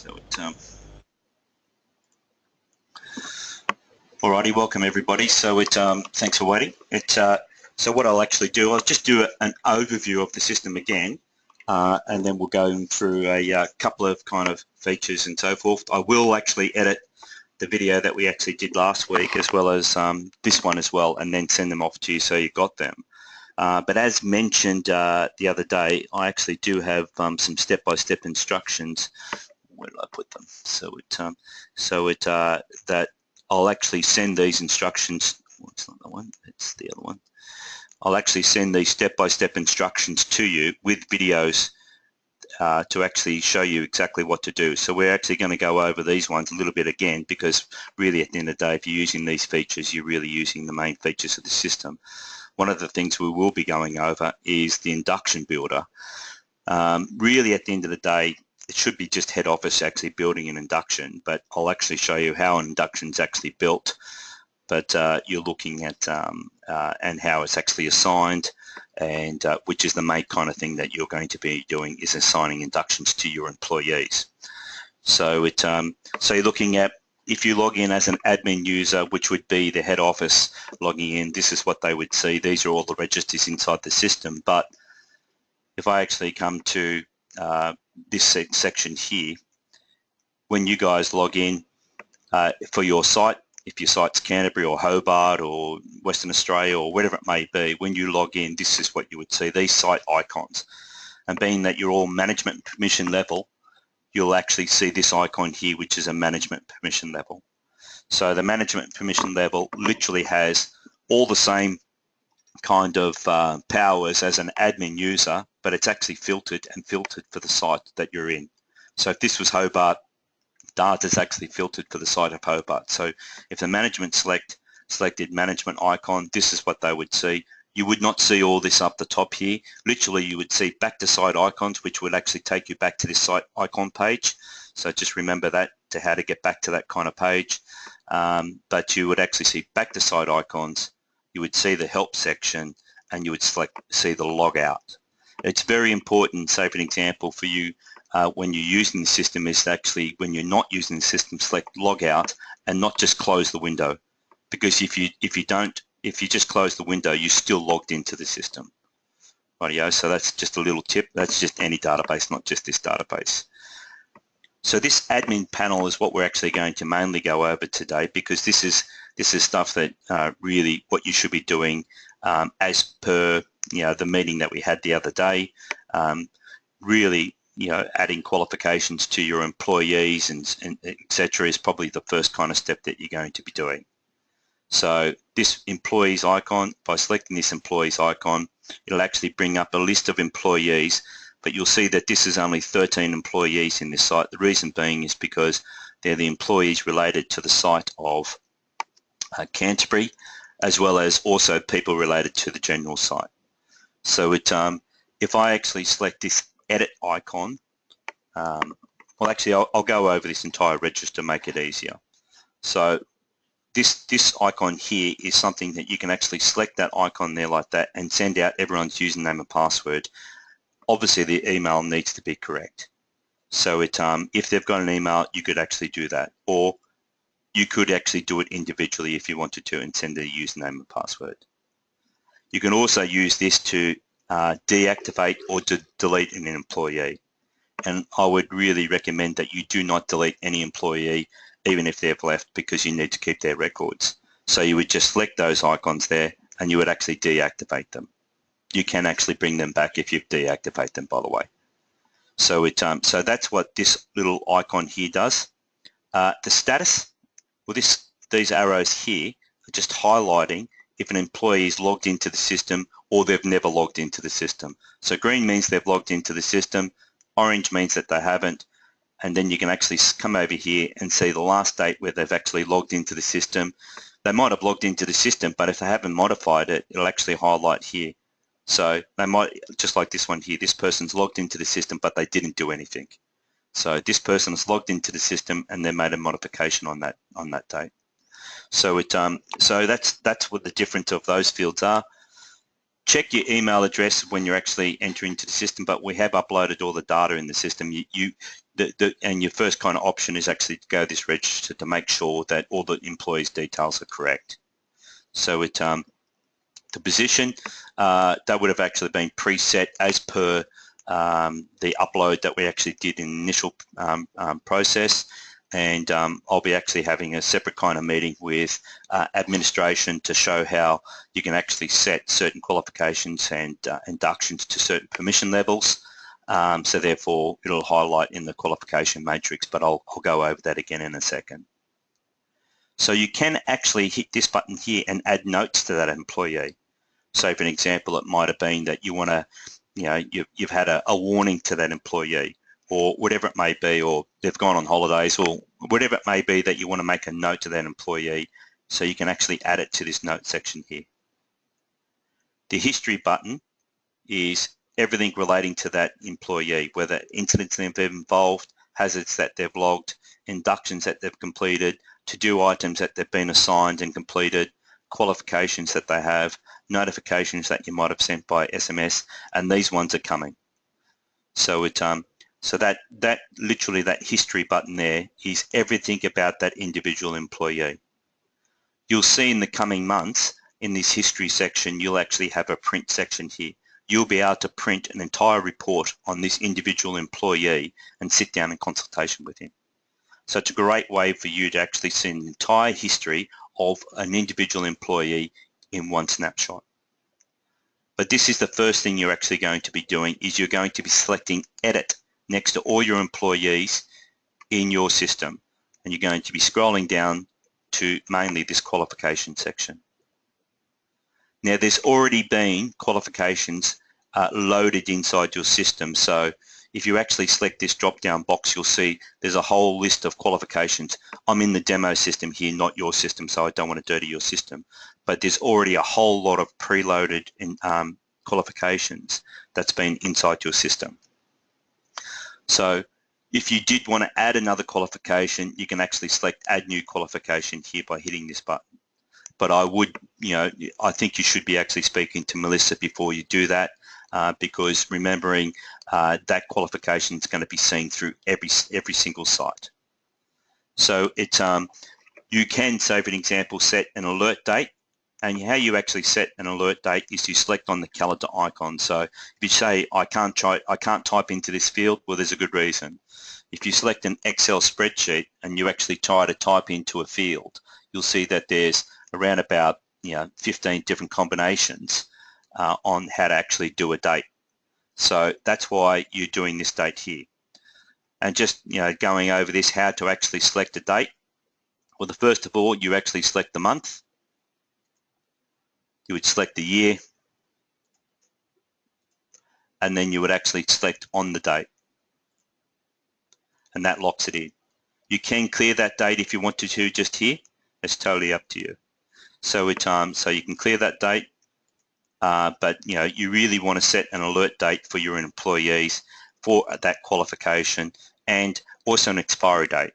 So alrighty, welcome everybody. So thanks for waiting. So what I'll actually do, I'll just do an overview of the system again, and then we'll go through a couple of kind of features and so forth. I will actually edit the video that we actually did last week as well as this one as well, and then send them off to you so you got them. But as mentioned the other day, I actually do have some step-by-step instructions. Where did I put them? That I'll actually send these instructions. Well, it's not the one, it's the other one. I'll actually send these step-by-step instructions to you with videos to actually show you exactly what to do. So we're actually going to go over these ones a little bit again, because really at the end of the day, if you're using these features, you're really using the main features of the system. One of the things we will be going over is the induction builder. Really at the end of the day, it should be just head office actually building an induction, but I'll actually show you how an induction is actually built. But you're looking at and how it's actually assigned, and which is the main kind of thing that you're going to be doing, is assigning inductions to your employees. So so you're looking at, if you log in as an admin user, which would be the head office logging in, this is what they would see. These are all the registers inside the system. But if I actually come to this section here, when you guys log in for your site, if your site's Canterbury or Hobart or Western Australia or whatever it may be, when you log in, this is what you would see, these site icons. And being that you're all management permission level, you'll actually see this icon here, which is a management permission level. So the management permission level literally has all the same kind of powers as an admin user, but it's actually filtered for the site that you're in. So if this was Hobart, data is actually filtered for the site of Hobart. So if the management selected management icon, this is what they would see. You would not see all this up the top here. Literally, you would see back to site icons, which would actually take you back to this site icon page. So just remember that, to how to get back to that kind of page. But you would actually see back to site icons. You would see the help section, and you would see the log out. It's very important, say for an example for you, when you're using the system, is actually, when you're not using the system, select log out and not just close the window. Because if you just close the window, you're still logged into the system. Rightio, so that's just a little tip. That's just any database, not just this database. So this admin panel is what we're actually going to mainly go over today, because this is stuff that really what you should be doing as per the meeting that we had the other day. Really, adding qualifications to your employees and etc. is probably the first kind of step that you're going to be doing. So this employees icon, by selecting this employees icon, it'll actually bring up a list of employees, but you'll see that this is only 13 employees in this site. The reason being is because they're the employees related to the site of Canterbury, as well as also people related to the general site. So if I actually select this edit icon, well actually I'll go over this entire register to make it easier. So this icon here is something that you can actually select that icon there like that and send out everyone's username and password. Obviously the email needs to be correct. So if they've got an email, you could actually do that, or you could actually do it individually if you wanted to and send a username and password. You can also use this to deactivate or to delete an employee. And I would really recommend that you do not delete any employee, even if they've left, because you need to keep their records. So you would just select those icons there and you would actually deactivate them. You can actually bring them back if you deactivate them, by the way. So so that's what this little icon here does. The status, well, these arrows here are just highlighting if an employee is logged into the system or they've never logged into the system. So green means they've logged into the system, orange means that they haven't, and then you can actually come over here and see the last date where they've actually logged into the system. They might have logged into the system, but if they haven't modified it, it'll actually highlight here. So they might, just like this one here, this person's logged into the system, but they didn't do anything. So this person is logged into the system and they made a modification on that date. So so that's what the difference of those fields are. Check your email address when you're actually entering into the system, but we have uploaded all the data in the system. and your first kind of option is actually to go this register to make sure that all the employees' details are correct. So the position, that would have actually been preset as per the upload that we actually did in the initial process. And I'll be actually having a separate kind of meeting with administration to show how you can actually set certain qualifications and inductions to certain permission levels. So therefore it'll highlight in the qualification matrix, but I'll go over that again in a second. So you can actually hit this button here and add notes to that employee. So for an example, it might have been that you want to, you've had a warning to that employee, or whatever it may be, or they've gone on holidays, or whatever it may be that you want to make a note to that employee, so you can actually add it to this note section here. The history button is everything relating to that employee, whether incidents they've involved, hazards that they've logged, inductions that they've completed, to-do items that they've been assigned and completed, qualifications that they have, notifications that you might have sent by SMS, and these ones are coming. So so that literally that history button there is everything about that individual employee. You'll see in the coming months in this history section, you'll actually have a print section here. You'll be able to print an entire report on this individual employee and sit down in consultation with him. So it's a great way for you to actually see an entire history of an individual employee in one snapshot. But this is the first thing you're actually going to be doing, is you're going to be selecting edit next to all your employees in your system. And you're going to be scrolling down to mainly this qualification section. Now there's already been qualifications loaded inside your system. So if you actually select this drop-down box, you'll see there's a whole list of qualifications. I'm in the demo system here, not your system, so I don't want to dirty your system. But there's already a whole lot of preloaded qualifications that's been inside your system. So if you did want to add another qualification, you can actually select Add New Qualification here by hitting this button. But I would, I think you should be actually speaking to Melissa before you do that, because remembering that qualification is going to be seen through every single site. So you can, say for an example, set an alert date, and how you actually set an alert date is you select on the calendar icon. So if you say I can't type into this field, well, there's a good reason. If you select an Excel spreadsheet and you actually try to type into a field, you'll see that there's around about 15 different combinations on how to actually do a date. So that's why you're doing this date here. And just going over this, how to actually select a date. Well, first of all, you actually select the month. You would select the year, and then you would actually select on the date, and that locks it in. You can clear that date if you wanted to just here. It's totally up to you. So so you can clear that date, but you really want to set an alert date for your employees for that qualification, and also an expiry date.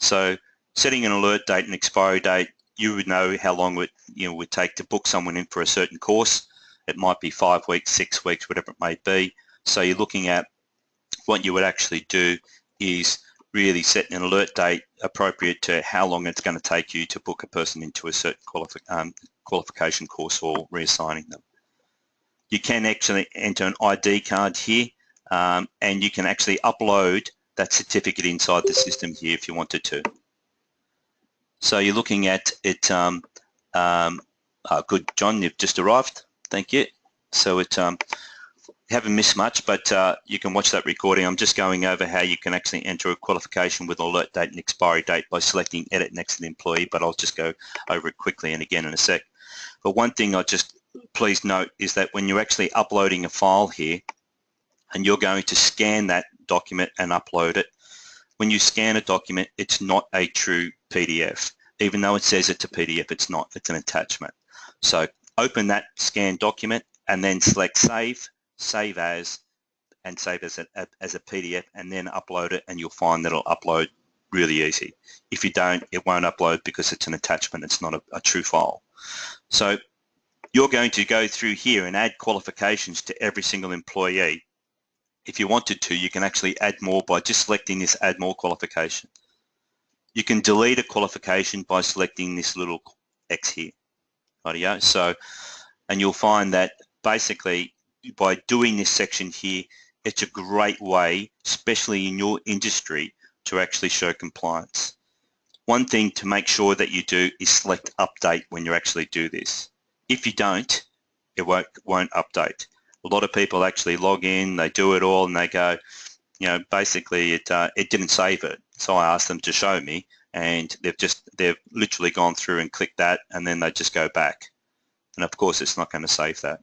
So setting an alert date and expiry date, you would know how long it would take to book someone in for a certain course. It might be 5 weeks, 6 weeks, whatever it may be. So you're looking at what you would actually do is really set an alert date appropriate to how long it's going to take you to book a person into a certain qualification course or reassigning them. You can actually enter an ID card here, and you can actually upload that certificate inside the system here if you wanted to. So you're looking at it. Good, John, you've just arrived. Thank you. So haven't missed much, but you can watch that recording. I'm just going over how you can actually enter a qualification with alert date and expiry date by selecting edit next to the employee, but I'll just go over it quickly and again in a sec. But one thing I just please note is that when you're actually uploading a file here and you're going to scan that document and upload it, when you scan a document, it's not a true PDF. Even though it says it's a PDF, it's not. It's an attachment. So open that scanned document and then select Save, Save As, and save as a PDF, and then upload it, and you'll find that it'll upload really easy. If you don't, it won't upload because it's an attachment. It's not a true file. So you're going to go through here and add qualifications to every single employee if you wanted to, you can actually add more by just selecting this add more qualification. You can delete a qualification by selecting this little X here. Rightio. So, and you'll find that basically by doing this section here, it's a great way, especially in your industry, to actually show compliance. One thing to make sure that you do is select update when you actually do this. If you don't, it won't update. A lot of people actually log in, they do it all, and they go, basically it didn't save it. So I asked them to show me, and they've literally gone through and clicked that, and then they just go back. And of course, it's not going to save that.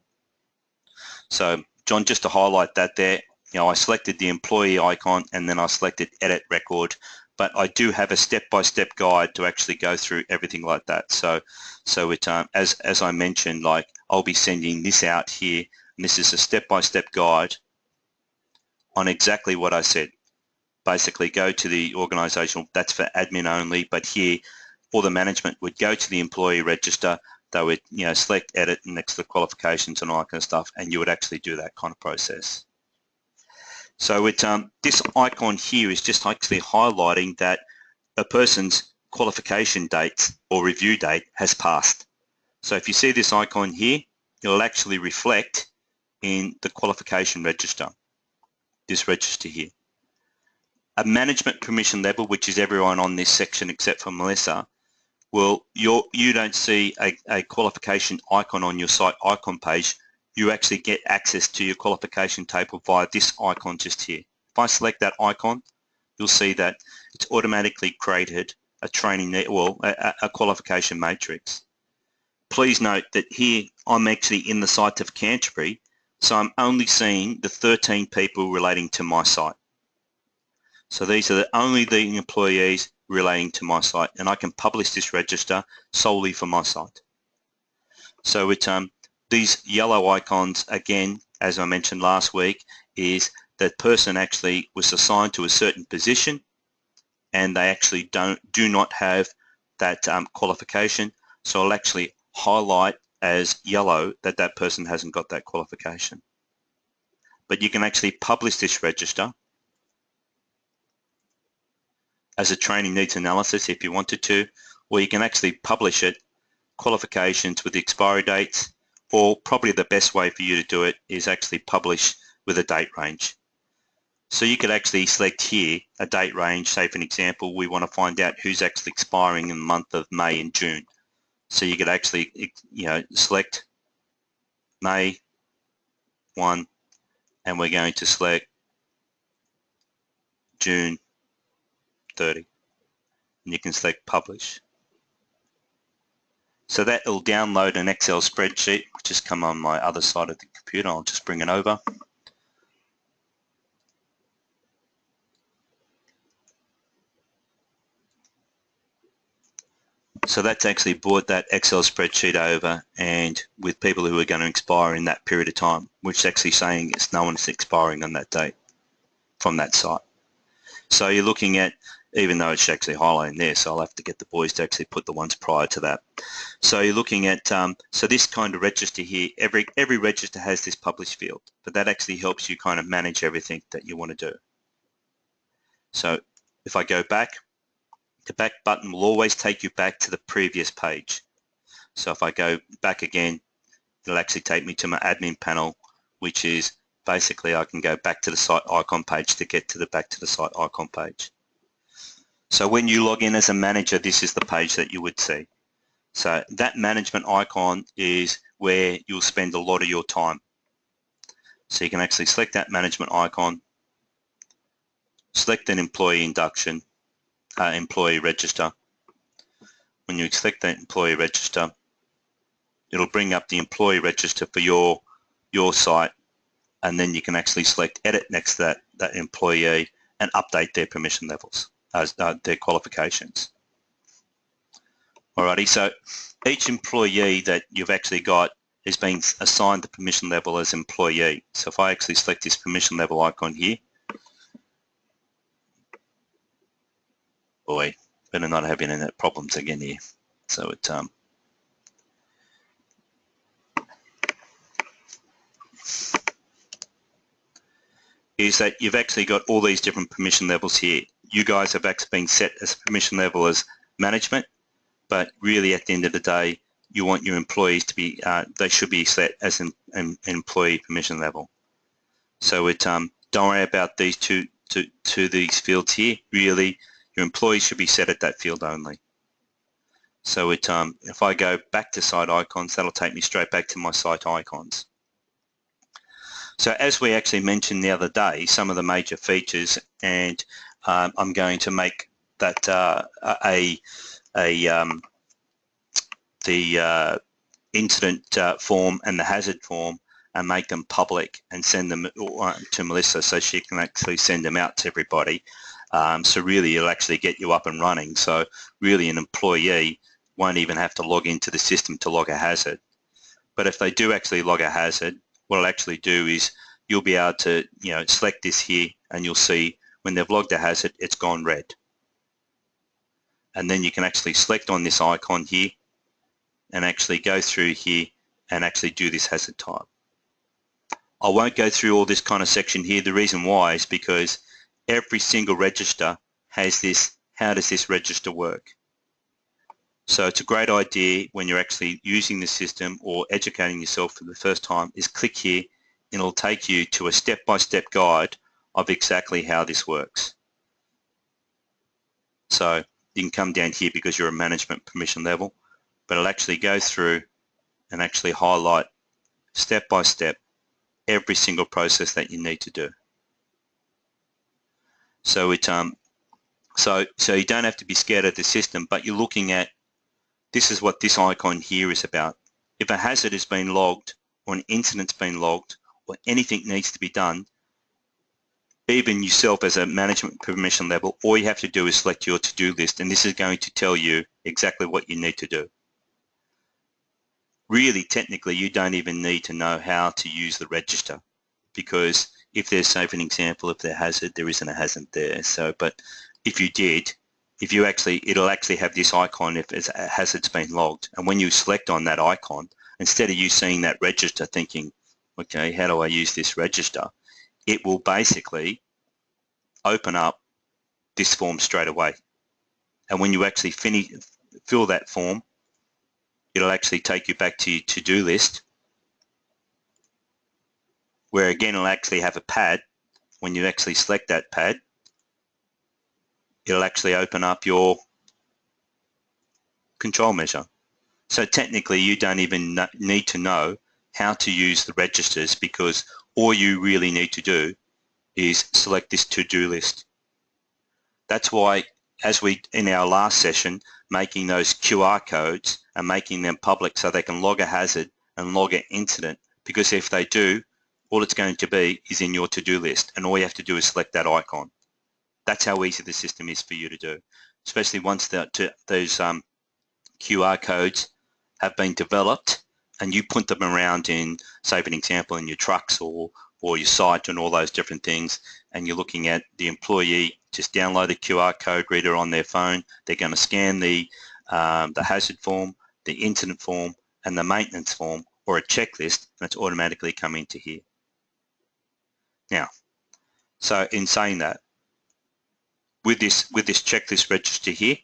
So John, just to highlight that there, I selected the employee icon, and then I selected edit record. But I do have a step-by-step guide to actually go through everything like that. So it, as I mentioned, like I'll be sending this out here, and this is a step-by-step guide on exactly what I said. Basically, go to the organisational. That's for admin only. But here, for the management, would go to the employee register. They would, select edit next to the qualifications and all that kind of stuff, and you would actually do that kind of process. So this icon here is just actually highlighting that a person's qualification date or review date has passed. So if you see this icon here, it'll actually reflect in the qualification register, this register here. A management permission level, which is everyone on this section except for Melissa, well, you don't see a qualification icon on your site icon page. You actually get access to your qualification table via this icon just here. If I select that icon, you'll see that it's automatically created a a qualification matrix. Please note that here I'm actually in the site of Canterbury, so I'm only seeing the 13 people relating to my site. So these are only the employees relating to my site, and I can publish this register solely for my site. So these yellow icons, again, as I mentioned last week, is that person actually was assigned to a certain position, and they actually do not have that qualification. So I'll actually highlight as yellow that that person hasn't got that qualification. But you can actually publish this register as a training needs analysis if you wanted to, or you can actually publish it, qualifications with the expiry dates, or probably the best way for you to do it is actually publish with a date range. So you could actually select here a date range. Say for an example, we want to find out who's actually expiring in the month of May and June. So you could actually, select May 1, and we're going to select June 30, and you can select publish. So that will download an Excel spreadsheet, which has come on my other side of the computer. I'll just bring it over. So that's actually brought that Excel spreadsheet over, and with people who are going to expire in that period of time, which is actually saying it's no one's expiring on that date from that site. So you're looking at, even though it's actually highlighting there, so I'll have to get the boys to actually put the ones prior to that. So you're looking at, so this kind of register here, every register has this publish field, but that actually helps you kind of manage everything that you want to do. So if I go back, the back button will always take you back to the previous page. So if I go back again, it'll actually take me to my admin panel, which is basically I can go back to the site icon page to get to the back to the site icon page. So when you log in as a manager, this is the page that you would see. So that management icon is where you'll spend a lot of your time. So you can actually select that management icon, select an employee induction, employee register. When you select that employee register, it'll bring up the employee register for your site, and then you can actually select edit next to that employee and update their permission levels, as their qualifications. Alrighty, so each employee that you've actually got is being assigned the permission level as employee. So if I actually select this permission level icon here, boy, better not have internet problems again here. So it is that you've actually got all these different permission levels here. You guys have actually been set as a permission level as management, but really at the end of the day, you want your employees to be, they should be set as an employee permission level. So don't worry about these these fields here. Really, your employees should be set at that field only. So if I go back to site icons, that'll take me straight back to my site icons. So as we actually mentioned the other day, some of the major features, and I'm going to make that the incident form and the hazard form and make them public and send them to Melissa so she can actually send them out to everybody. So really it'll actually get you up and running. So really an employee won't even have to log into the system to log a hazard. But if they do actually log a hazard, what it'll actually do is you'll be able to select this here, and you'll see when they've logged a hazard, it's gone red. And then you can actually select on this icon here and actually go through here and actually do this hazard type. I won't go through all this kind of section here. The reason why is because every single register has this, how does this register work? So it's a great idea when you're actually using the system or educating yourself for the first time is click here and it'll take you to a step-by-step guide of exactly how this works. So you can come down here because you're a management permission level, but it'll actually go through and actually highlight step-by-step every single process that you need to do. So so you don't have to be scared of the system, but you're looking at, this is what this icon here is about. If a hazard has been logged or an incident's been logged or anything needs to be done, even yourself as a management permission level, all you have to do is select your to-do list, and this is going to tell you exactly what you need to do. Really, technically, you don't even need to know how to use the register, because if there's, say for an example, if there's a hazard, there isn't a hazard there. So, but if you did, if you actually, it'll actually have this icon if a hazard's been logged, and when you select on that icon, instead of you seeing that register thinking, okay, how do I use this register? It will basically open up this form straight away. And when you actually fill that form, it'll actually take you back to your to-do list, where again it'll actually have a pad. When you actually select that pad, it'll actually open up your control measure. So technically you don't even need to know how to use the registers, because all you really need to do is select this to-do list. That's why, as we in our last session, making those QR codes and making them public so they can log a hazard and log an incident, because if they do, all it's going to be is in your to-do list, and all you have to do is select that icon. That's how easy the system is for you to do, especially once those QR codes have been developed and you put them around in, say for an example, in your trucks or your site and all those different things, and you're looking at the employee just download the QR code reader on their phone. They're going to scan the hazard form, the incident form, and the maintenance form, or a checklist, and it's automatically come into here. Now, so in saying that, with this checklist register here,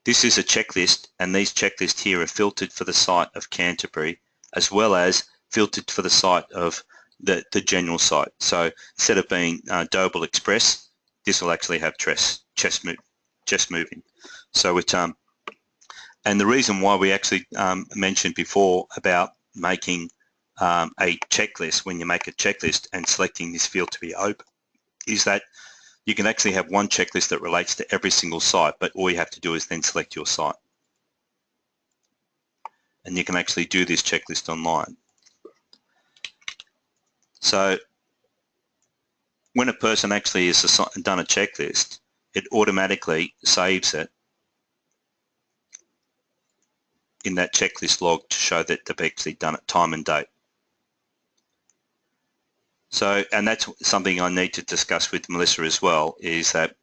this is a checklist, and these checklists here are filtered for the site of Canterbury, as well as filtered for the site of the general site. So instead of being Doble Express, this will actually have chest moving. So it and the reason why we actually mentioned before about making a checklist, when you make a checklist and selecting this field to be open, is that you can actually have one checklist that relates to every single site, but all you have to do is then select your site. And you can actually do this checklist online. So when a person actually has done a checklist, it automatically saves it in that checklist log to show that they've actually done it, time and date. So, and that's something I need to discuss with Melissa as well, is that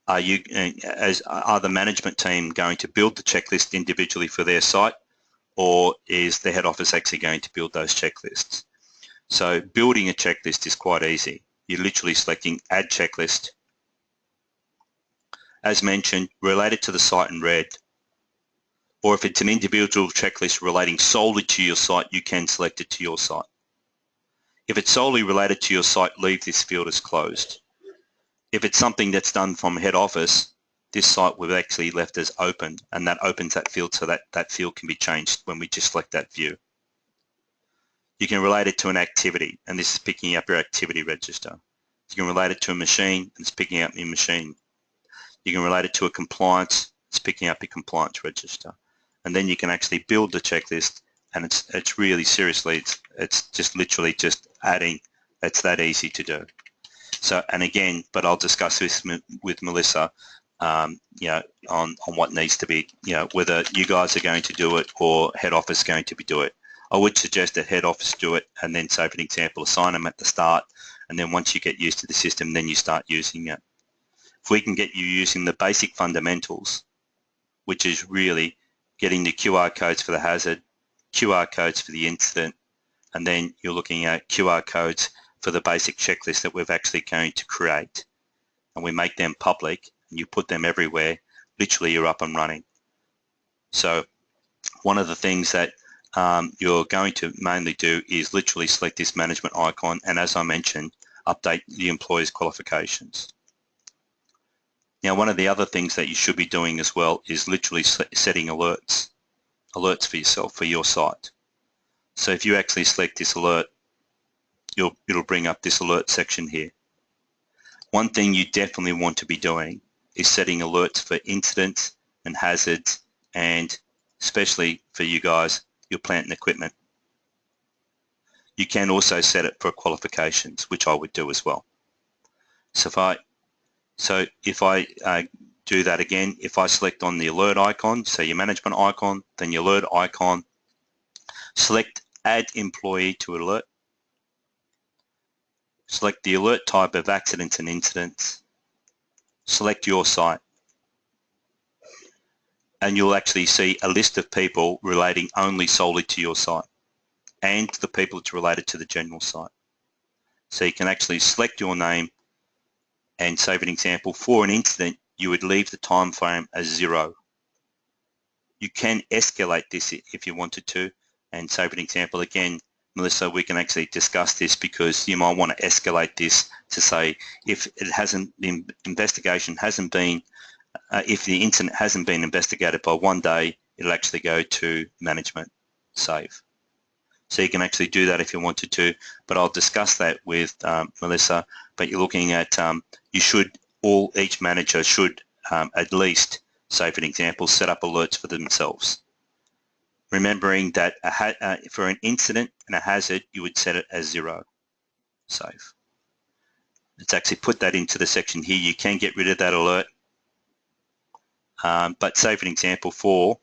are the management team going to build the checklist individually for their site, or is the head office actually going to build those checklists? So building a checklist is quite easy. You're literally selecting add checklist. As mentioned, relate it to the site in red. Or if it's an individual checklist relating solely to your site, you can select it to your site. If it's solely related to your site, leave this field as closed. If it's something that's done from head office, this site we've actually left as open, and that opens that field so that field can be changed when we just select that view. You can relate it to an activity, and this is picking up your activity register. You can relate it to a machine, and it's picking up your machine. You can relate it to a compliance, it's picking up your compliance register. And then you can actually build the checklist, and it's really seriously, it's just literally just adding. It's that easy to do. So, and again, but I'll discuss this with Melissa, you know, on what needs to be, you know, whether you guys are going to do it or head office is going to be do it. I would suggest that head office do it, and then, say for an example, assign them at the start, and then once you get used to the system, then you start using it. If we can get you using the basic fundamentals, which is really getting the QR codes for the hazard, QR codes for the incident, and then you're looking at QR codes for the basic checklist that we're actually going to create, and we make them public, and you put them everywhere, literally you're up and running. So one of the things that you're going to mainly do is literally select this management icon, and as I mentioned, update the employee's qualifications. Now, one of the other things that you should be doing as well is literally setting alerts for yourself, for your site. So if you actually select this alert, it'll bring up this alert section here. One thing you definitely want to be doing is setting alerts for incidents and hazards, and especially for you guys, your plant and equipment. You can also set it for qualifications, which I would do as well. So if I do that again, if I select on the alert icon, so your management icon, then your alert icon, select add employee to alert, select the alert type of accidents and incidents, select your site, and you'll actually see a list of people relating only solely to your site and the people it's related to the general site. So you can actually select your name, and say for an example, for an incident, you would leave the time frame as 0. You can escalate this if you wanted to, and say for an example, again, Melissa, we can actually discuss this, because you might want to escalate this to say if it hasn't, the investigation hasn't been, if the incident hasn't been investigated by 1 day, it'll actually go to management save. So you can actually do that if you wanted to, but I'll discuss that with Melissa. But you're looking at, each manager should at least, say for an example, set up alerts for themselves. Remembering that for an incident and a hazard, you would set it as 0, save. Let's actually put that into the section here. You can get rid of that alert, but say for an example, for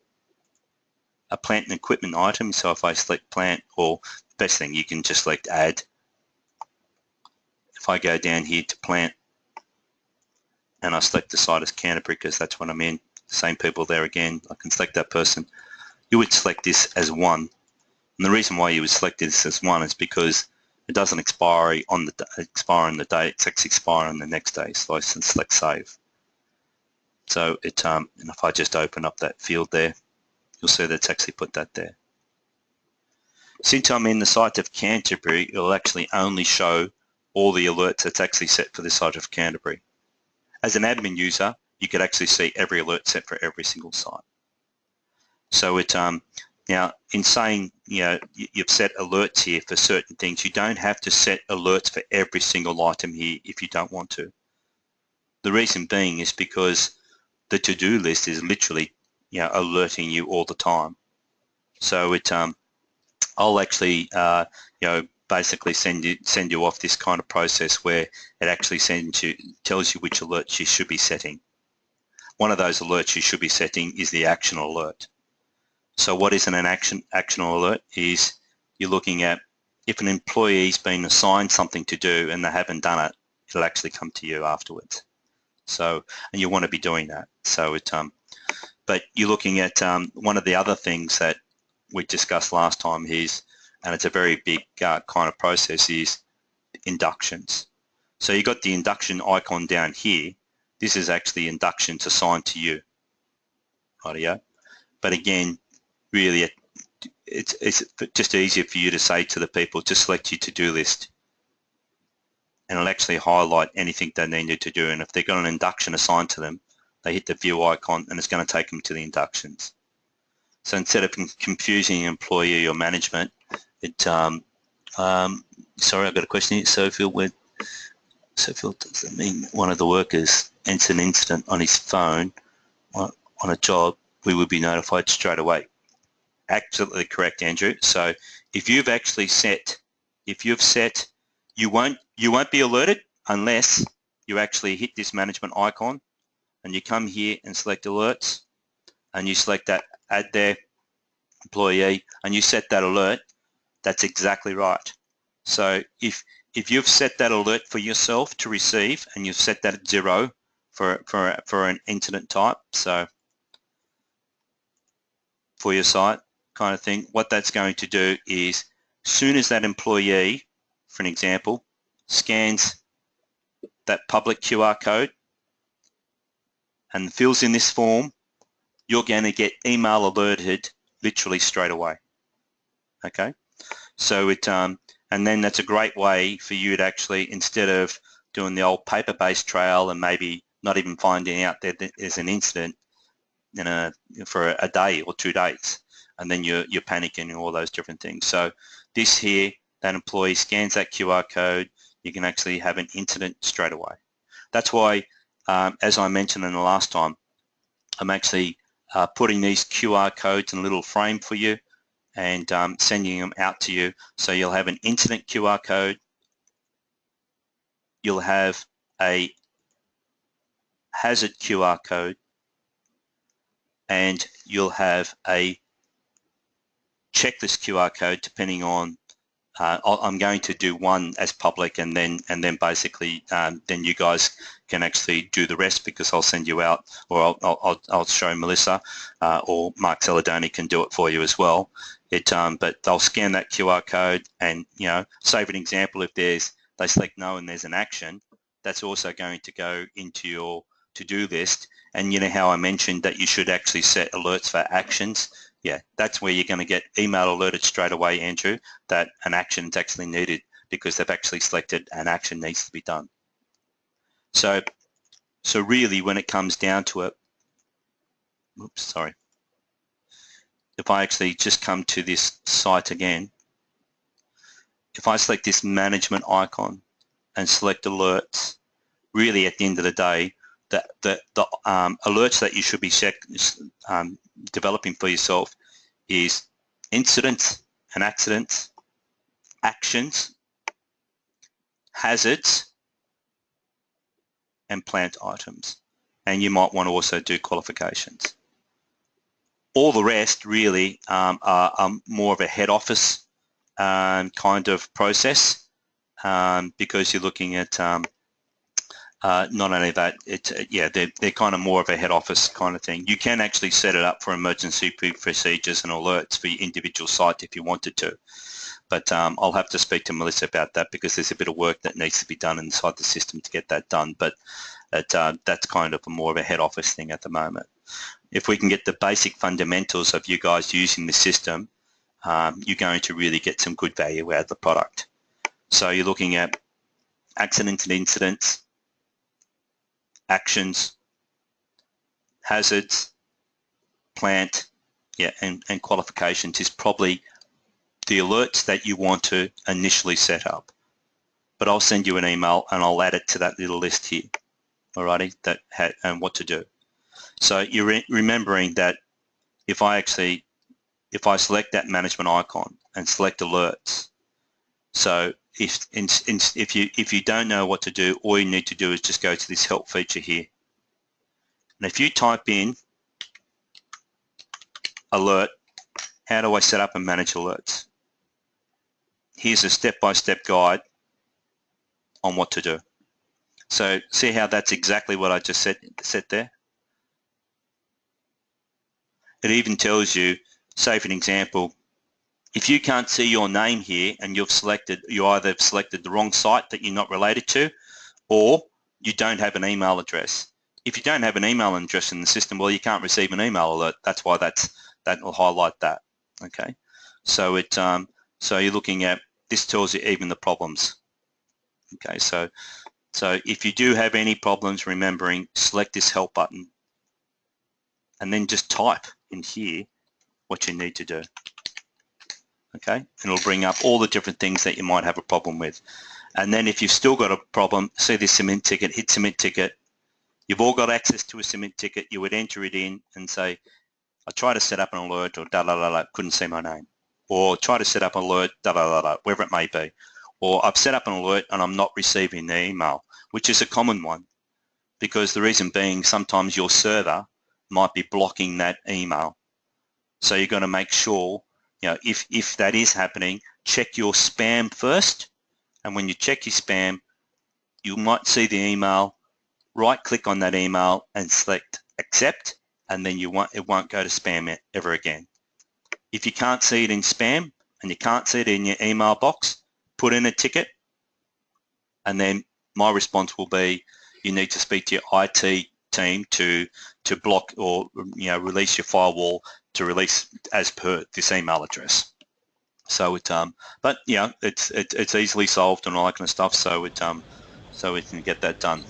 a plant and equipment item, so if I select plant, or best thing, you can just select add. If I go down here to plant, and I select the site as Canterbury because that's what I'm in, same people there again, I can select that person. You would select this as 1. And the reason why you would select this as 1 is because it doesn't expire on the day, it's actually expire on the next day, so I can select save. So it, and if I just open up that field there, you'll see that's actually put that there. Since I'm in the site of Canterbury, it'll actually only show all the alerts that's actually set for the site of Canterbury. As an admin user, you could actually see every alert set for every single site. So it, now in saying, you know, you've set alerts here for certain things, you don't have to set alerts for every single item here if you don't want to. The reason being is because the to-do list is literally, you know, alerting you all the time. So it, I'll actually, you know, basically send you off this kind of process where it actually tells you which alerts you should be setting. One of those alerts you should be setting is the action alert. So what is an actionable alert is you're looking at if an employee's been assigned something to do and they haven't done it, it'll actually come to you afterwards. So, and you want to be doing that. So it, but you're looking at one of the other things that we discussed last time is and it's a very big kind of process, is inductions. So you got the induction icon down here. This is actually inductions assigned to you. Rightio. But again, really, it's just easier for you to say to the people, just select your to-do list, and it'll actually highlight anything they need to do. And if they've got an induction assigned to them, they hit the view icon and it's going to take them to the inductions. So instead of confusing employee or management, sorry, I've got a question here. Sophil, does that mean one of the workers enters an incident on his phone on a job, we would be notified straight away? Absolutely correct, Andrew. So if you've actually set, you won't be alerted unless you actually hit this management icon and you come here and select alerts and you select that add there employee and you set that alert. That's exactly right. So if you've set that alert for yourself to receive and you've set that at 0 for an incident type, so for your site kind of thing, what that's going to do is as soon as that employee, for an example, scans that public QR code and fills in this form, you're going to get email alerted literally straight away. Okay, so and then that's a great way for you to actually, instead of doing the old paper-based trail and maybe not even finding out that there's an incident for a day or 2 days, and then you're panicking and all those different things. So this here, that employee scans that QR code, you can actually have an incident straight away. That's why, as I mentioned in the last time, I'm actually putting these QR codes in a little frame for you and sending them out to you. So you'll have an incident QR code, you'll have a hazard QR code, and you'll have a checklist QR code depending on, I'm going to do one as public and then basically then you guys can actually do the rest, because I'll send you out, or I'll show Melissa or Mark Celadoni can do it for you as well. But they'll scan that QR code and, say for an example, if they select no and there's an action, that's also going to go into your to-do list. And you know how I mentioned that you should actually set alerts for actions? Yeah, that's where you're going to get email alerted straight away, Andrew, that an action is actually needed because they've actually selected an action needs to be done. So really when it comes down to it, oops, sorry. If I actually just come to this site again, if I select this management icon and select alerts, really at the end of the day, the alerts that you should be developing for yourself is incidents and accidents, actions, hazards, and plant items. And you might want to also do qualifications. All the rest really are more of a head office kind of process, because you're looking at not only that, they're kind of more of a head office kind of thing. You can actually set it up for emergency procedures and alerts for your individual site if you wanted to. But I'll have to speak to Melissa about that, because there's a bit of work that needs to be done inside the system to get that done. But that's kind of more of a head office thing at the moment. If we can get the basic fundamentals of you guys using the system, you're going to really get some good value out of the product. So you're looking at accidents and incidents, actions, hazards, plant, and qualifications is probably the alerts that you want to initially set up. But I'll send you an email and I'll add it to that little list here, alrighty, and what to do. So you're remembering that if I select that management icon and select alerts, so if you don't know what to do, all you need to do is just go to this help feature here. And if you type in alert, how do I set up and manage alerts? Here's a step-by-step guide on what to do. So see how that's exactly what I just said there? It even tells you, say for an example, If you can't see your name here and you either selected the wrong site that you're not related to, or you don't have an email address. If you don't have an email address in the system, well, you can't receive an email alert. That's why that will highlight that. Okay, so so you're looking at, this tells you even the problems. Okay, so if you do have any problems remembering, select this help button and then just type in here what you need to do. Okay, and it'll bring up all the different things that you might have a problem with. And then if you've still got a problem, see this submit ticket, hit submit ticket. You've all got access to a submit ticket. You would enter it in and say, I try to set up an alert, or couldn't see my name. Or try to set up an alert, wherever it may be. Or I've set up an alert and I'm not receiving the email, which is a common one, because the reason being sometimes your server might be blocking that email. So you're going to make sure, if that is happening, check your spam first. And when you check your spam, you might see the email, right click on that email and select accept, and then it won't go to spam ever again. If you can't see it in spam and you can't see it in your email box, put in a ticket, and then my response will be, you need to speak to your IT team to block or release your firewall to release as per this email address. So but it's easily solved and all that kind of stuff. So so we can get that done.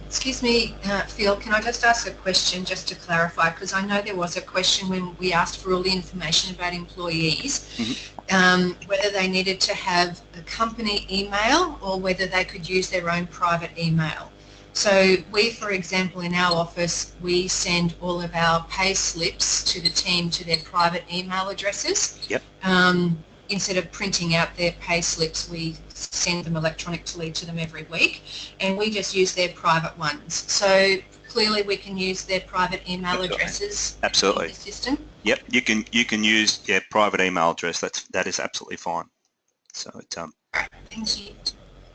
Excuse me, Phil, can I just ask a question just to clarify? Because I know there was a question when we asked for all the information about employees, whether they needed to have a company email or whether they could use their own private email. So we, for example, in our office, we send all of our pay slips to the team to their private email addresses. Yep. Instead of printing out their pay slips, we send them electronically to them every week, and we just use their private ones. So clearly we can use their private email addresses. Absolutely. In the system. Yep, you can use private email address. That is absolutely fine. So Thank you.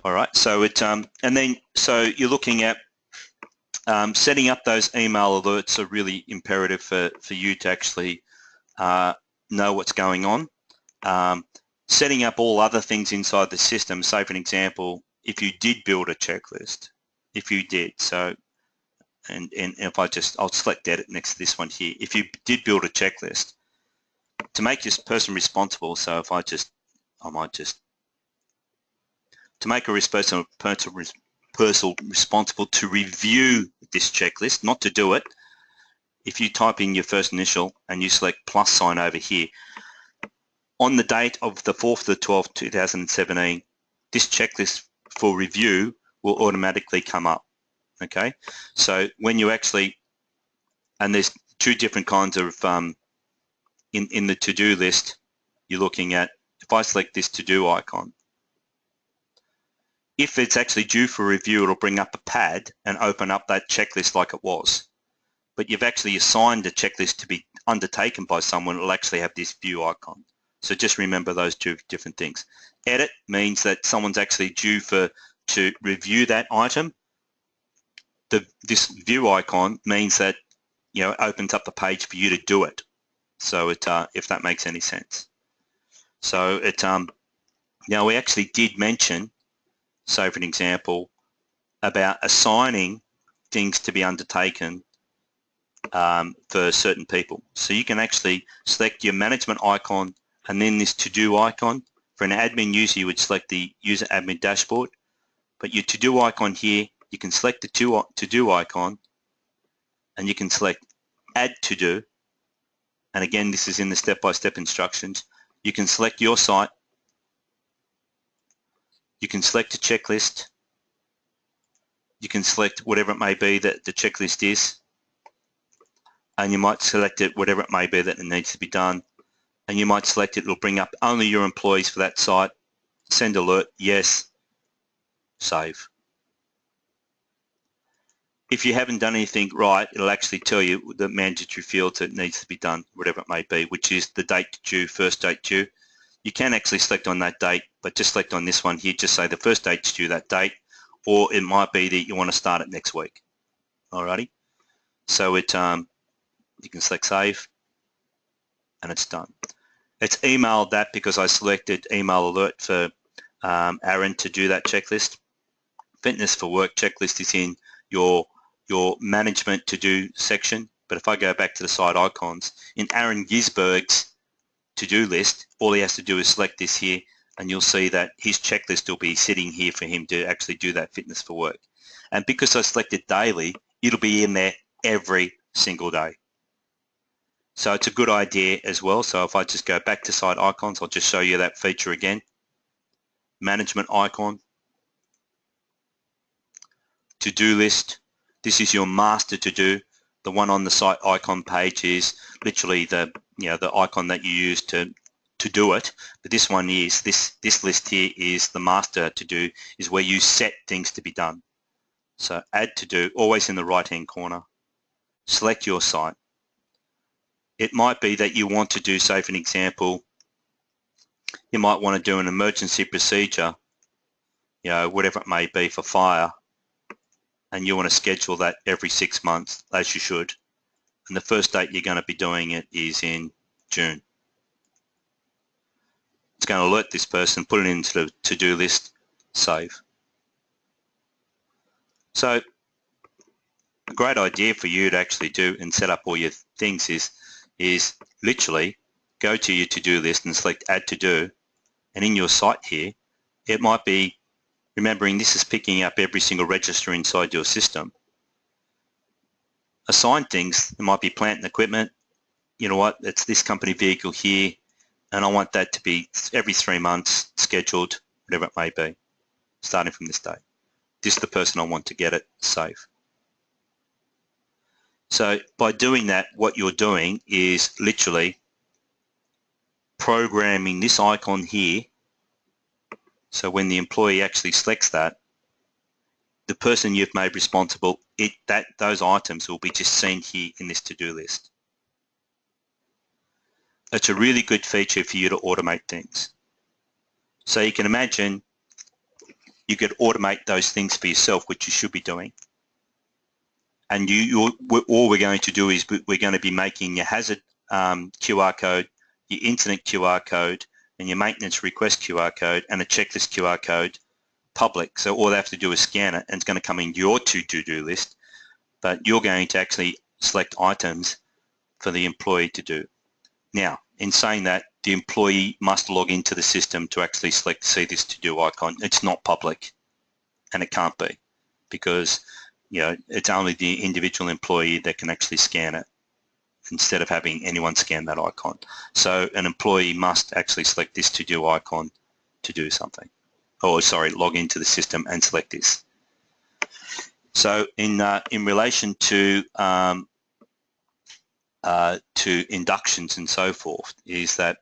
All right. So and then so you're looking at setting up those email alerts are really imperative for you to actually know what's going on. Setting up all other things inside the system. Say for an example, if you did build a checklist, if you did, so and if I'll select edit next to this one here. If you did build a checklist to make this person responsible, so if I might just to make a person responsible to review this checklist, not to do it. If you type in your first initial and you select plus sign over here, on the date of the 4th of the 12th, 2017, this checklist for review will automatically come up. Okay, so when you actually, and there's two different kinds of, in the to-do list, you're looking at, if I select this to-do icon, if it's actually due for review, it'll bring up a pad and open up that checklist like it was. But you've actually assigned a checklist to be undertaken by someone, it'll actually have this view icon. So just remember those two different things. Edit means that someone's actually due to review that item. This view icon means that it opens up the page for you to do it. So if that makes any sense. So now we actually did mention, so for an example, about assigning things to be undertaken for certain people. So you can actually select your management icon and then this to-do icon. For an admin user, you would select the user admin dashboard, but your to-do icon here, you can select the to-do icon and you can select add to-do. And again, this is in the step-by-step instructions. You can select your site. You can select a checklist. You can select whatever it may be that the checklist is. And you might select it, whatever it may be that it needs to be done. And you might select it, it'll bring up only your employees for that site. Send alert, yes, save. If you haven't done anything right, it'll actually tell you the mandatory fields that needs to be done, whatever it may be, which is the date due, first date due. You can actually select on that date, but just select on this one here, just say the first date's due that date, or it might be that you want to start it next week. Alrighty, so you can select save, and it's done. It's emailed that because I selected email alert for Aaron to do that checklist. Fitness for work checklist is in your management to do section. But if I go back to the side icons, in Aaron Gisberg's to-do list, all he has to do is select this here, and you'll see that his checklist will be sitting here for him to actually do that fitness for work. And because I selected daily, it'll be in there every single day. So it's a good idea as well. So if I just go back to side icons, I'll just show you that feature again. Management icon, to-do list. This is your master to-do. The one on the site icon page is literally the the icon that you use to do it. But this one is this list here is the master to do, is where you set things to be done. So add to do, always in the right hand corner. Select your site. It might be that you want to do, say for an example, you might want to do an emergency procedure, whatever it may be for fire, and you want to schedule that every 6 months, as you should. And the first date you're going to be doing it is in June. It's going to alert this person, put it into the to-do list, save. So a great idea for you to actually do and set up all your things is literally go to your to-do list and select add to do, and in your site here, it might be, remembering this is picking up every single register inside your system. Assign things. It might be plant and equipment. You know what, it's this company vehicle here, and I want that to be every 3 months scheduled, whatever it may be, starting from this date. This is the person I want to get it, save. So by doing that, what you're doing is literally programming this icon here. So when the employee actually selects that, the person you've made responsible, those items will be just seen here in this to-do list. It's a really good feature for you to automate things. So you can imagine you could automate those things for yourself, which you should be doing. And all we're going to do is we're going to be making your hazard QR code, your incident QR code, and your maintenance request QR code, and a checklist QR code public. So all they have to do is scan it, and it's going to come in your to-do list, but you're going to actually select items for the employee to do. Now, in saying that, the employee must log into the system to actually see this to-do icon. It's not public, and it can't be, because it's only the individual employee that can actually scan it, instead of having anyone scan that icon. So an employee must actually select this to-do icon to do something. Log into the system and select this. So in relation to inductions and so forth, is that,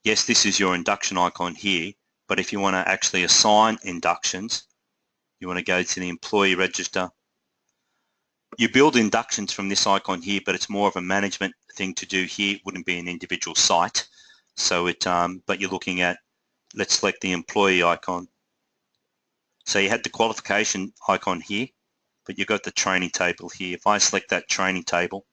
yes, this is your induction icon here, but if you want to actually assign inductions, you want to go to the employee register. You build inductions from this icon here, but it's more of a management thing to do here. It wouldn't be an individual site. So but you're looking at, let's select the employee icon. So you had the qualification icon here, but you've got the training table here. If I select that training table,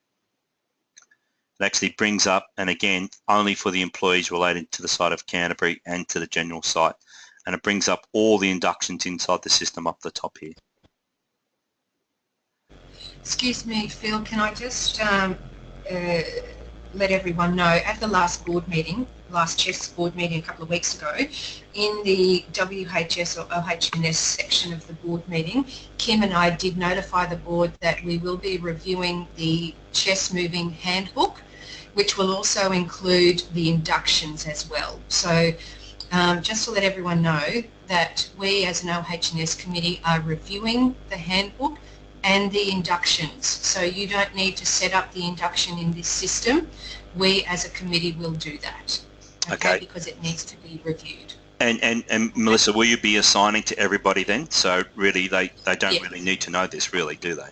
it actually brings up, and again, only for the employees related to the site of Canterbury and to the general site. And it brings up all the inductions inside the system up the top here. Excuse me, Phil, can I just let everyone know, at the last board meeting, last CHESS board meeting a couple of weeks ago, in the WHS or OHS section of the board meeting, Kim and I did notify the board that we will be reviewing the CHESS Moving Handbook, which will also include the inductions as well. So just to let everyone know that we as an OHS committee are reviewing the handbook and the inductions. So you don't need to set up the induction in this system. We as a committee will do that, okay? Because it needs to be reviewed. And Melissa, will you be assigning to everybody then? So really they don't really need to know this, really, do they?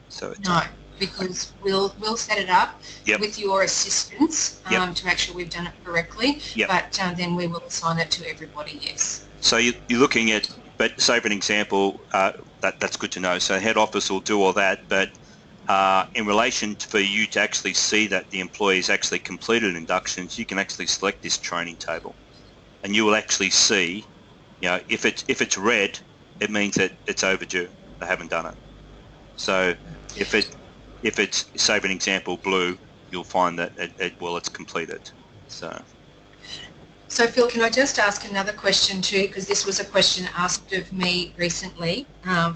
So no, because we'll set it up with your assistance to make sure we've done it correctly, but then we will assign it to everybody, yes. So you're looking at, but say for an example, that's good to know. So head office will do all that, but in relation for you to actually see that the employee's actually completed inductions, you can actually select this training table, and you will actually see, if it's red, it means that it's overdue. They haven't done it. So if it's, say for an example, blue, you'll find that it's completed. So Phil, can I just ask another question too, because this was a question asked of me recently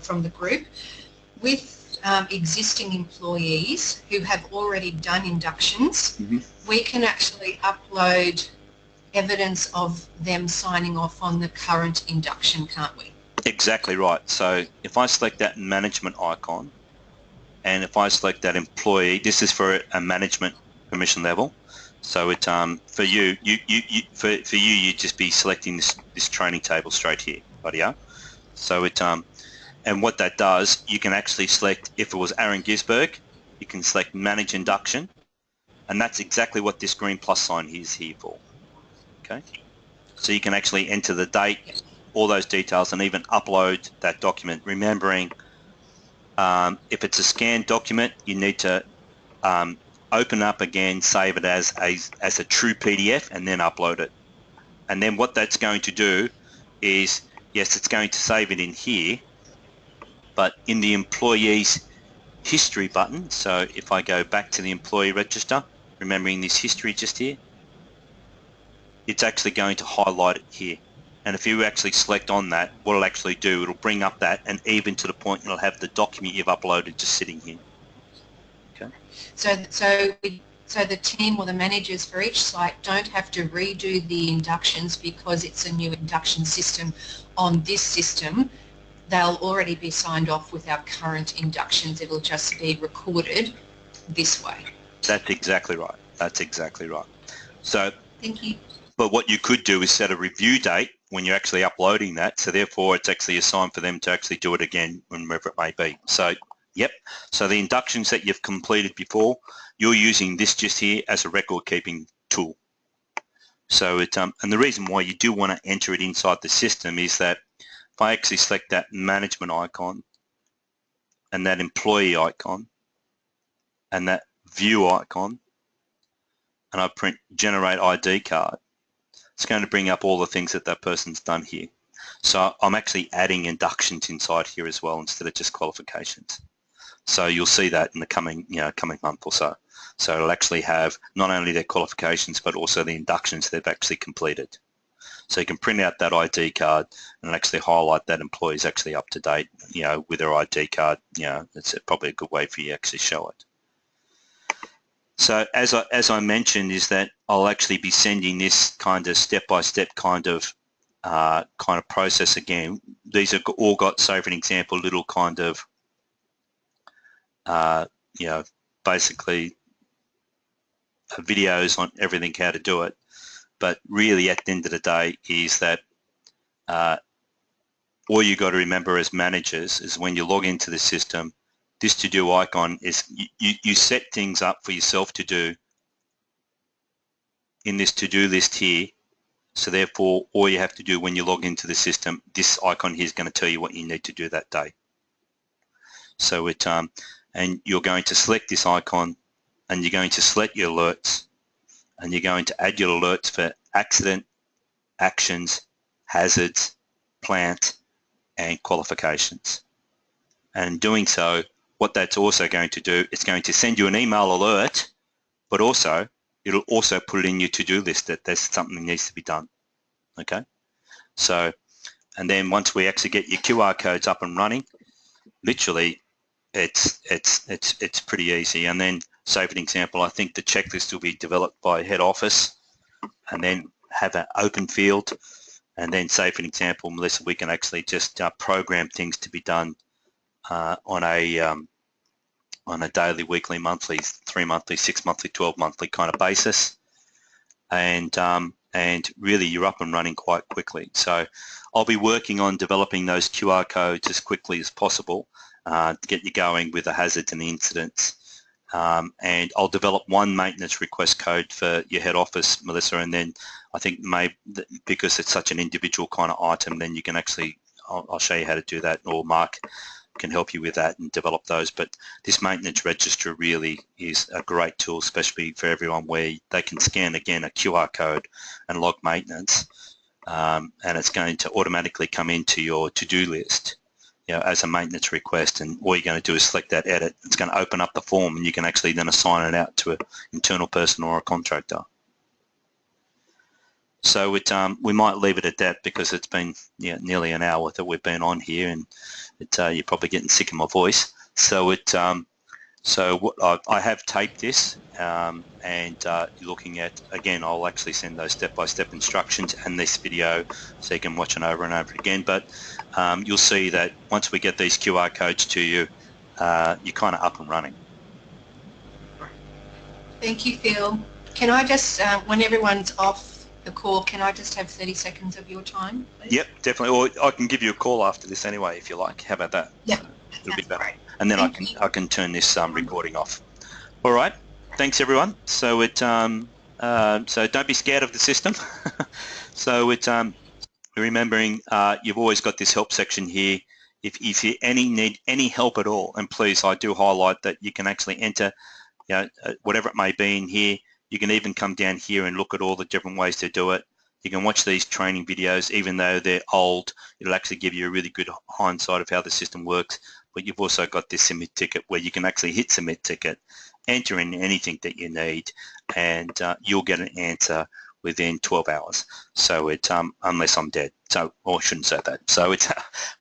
from the group. With existing employees who have already done inductions, we can actually upload evidence of them signing off on the current induction, can't we? Exactly right. So if I select that management icon, and if I select that employee, this is for a management permission level. So it for you, you'd just be selecting this training table straight here, buddy. So it and what that does, you can actually select, if it was Aaron Gisberg, you can select manage induction, and that's exactly what this green plus sign is here for. Okay, so you can actually enter the date, all those details, and even upload that document. Remembering, if it's a scanned document, you need to open up again, save it as a true PDF, and then upload it. And then what that's going to do is, yes, it's going to save it in here, but in the employee's history button, so if I go back to the employee register, remembering this history just here, it's actually going to highlight it here. And if you actually select on that, what it'll actually do, it'll bring up that, and even to the point it'll have the document you've uploaded just sitting here. Okay. So the team or the managers for each site don't have to redo the inductions because it's a new induction system on this system. They'll already be signed off with our current inductions. It'll just be recorded this way. That's exactly right. That's exactly right. So, thank you. But what you could do is set a review date when you're actually uploading that. So therefore, it's actually a sign for them to actually do it again, whenever it may be. So, yep. So the inductions that you've completed before, you're using this just here as a record-keeping tool. So it and the reason why you do want to enter it inside the system is that if I actually select that management icon and that employee icon and that view icon, and I print generate ID card, it's going to bring up all the things that person's done here. So I'm actually adding inductions inside here as well instead of just qualifications. So you'll see that in the coming month or so. So it'll actually have not only their qualifications but also the inductions they've actually completed. So you can print out that ID card and actually highlight that employee's actually up to date, with their ID card. It's probably a good way for you to actually show it. So as I mentioned, is that I'll actually be sending this kind of step-by-step kind of process again. These are all got, say for an example, little kind of basically videos on everything, how to do it. But really, at the end of the day, is that all you got to remember as managers is when you log into the system, this to-do icon is you set things up for yourself to do in this to-do list here. So therefore, all you have to do when you log into the system, this icon here is going to tell you what you need to do that day. So it and you're going to select this icon, and you're going to select your alerts, and you're going to add your alerts for accident, actions, hazards, plant, and qualifications. And in doing so, what that's also going to do, it's going to send you an email alert, but also it'll also put it in your to-do list that there's something that needs to be done. Okay, so and then once we actually get your QR codes up and running, literally it's pretty easy. And then, say for an example, I think the checklist will be developed by head office, and then have an open field, and then, say for an example, Melissa, we can actually just program things to be done on a daily, weekly, monthly, 3-monthly, 6-monthly, 12-monthly kind of basis, and really you're up and running quite quickly. So I'll be working on developing those QR codes as quickly as possible to get you going with the hazards and the incidents, and I'll develop one maintenance request code for your head office, Melissa, and then I think because it's such an individual kind of item, then you can actually, I'll show you how to do that, or Mark can help you with that and develop those. But this maintenance register really is a great tool, especially for everyone, where they can scan again a QR code and log maintenance, and it's going to automatically come into your to-do list, as a maintenance request, and all you're going to do is select that edit. It's going to open up the form, and you can actually then assign it out to an internal person or a contractor. So we might leave it at that, because it's been nearly an hour that we've been on here, and you're probably getting sick of my voice. So I have taped this, and you're looking at, again, I'll actually send those step-by-step instructions and this video so you can watch it over and over again. But you'll see that once we get these QR codes to you, you're kind of up and running. Thank you, Phil. Can I just, when everyone's off the call, can I just have 30 seconds of your time, please? Yep, definitely. Or I can give you a call after this anyway, if you like. How about that? Yep, it'll be better. Great. And then I can turn this recording off. All right. Thanks, everyone. So so don't be scared of the system. So remembering you've always got this help section here. If you need any help at all, and please, I do highlight that you can actually enter whatever it may be in here. You can even come down here and look at all the different ways to do it. You can watch these training videos, even though they're old. It'll actually give you a really good hindsight of how the system works. But you've also got this submit ticket, where you can actually hit submit ticket, enter in anything that you need, and you'll get an answer within 12 hours. So unless I'm dead. So, or I shouldn't say that. So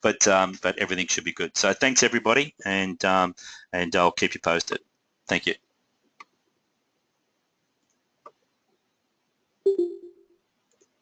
but everything should be good. So thanks, everybody, and I'll keep you posted. Thank you.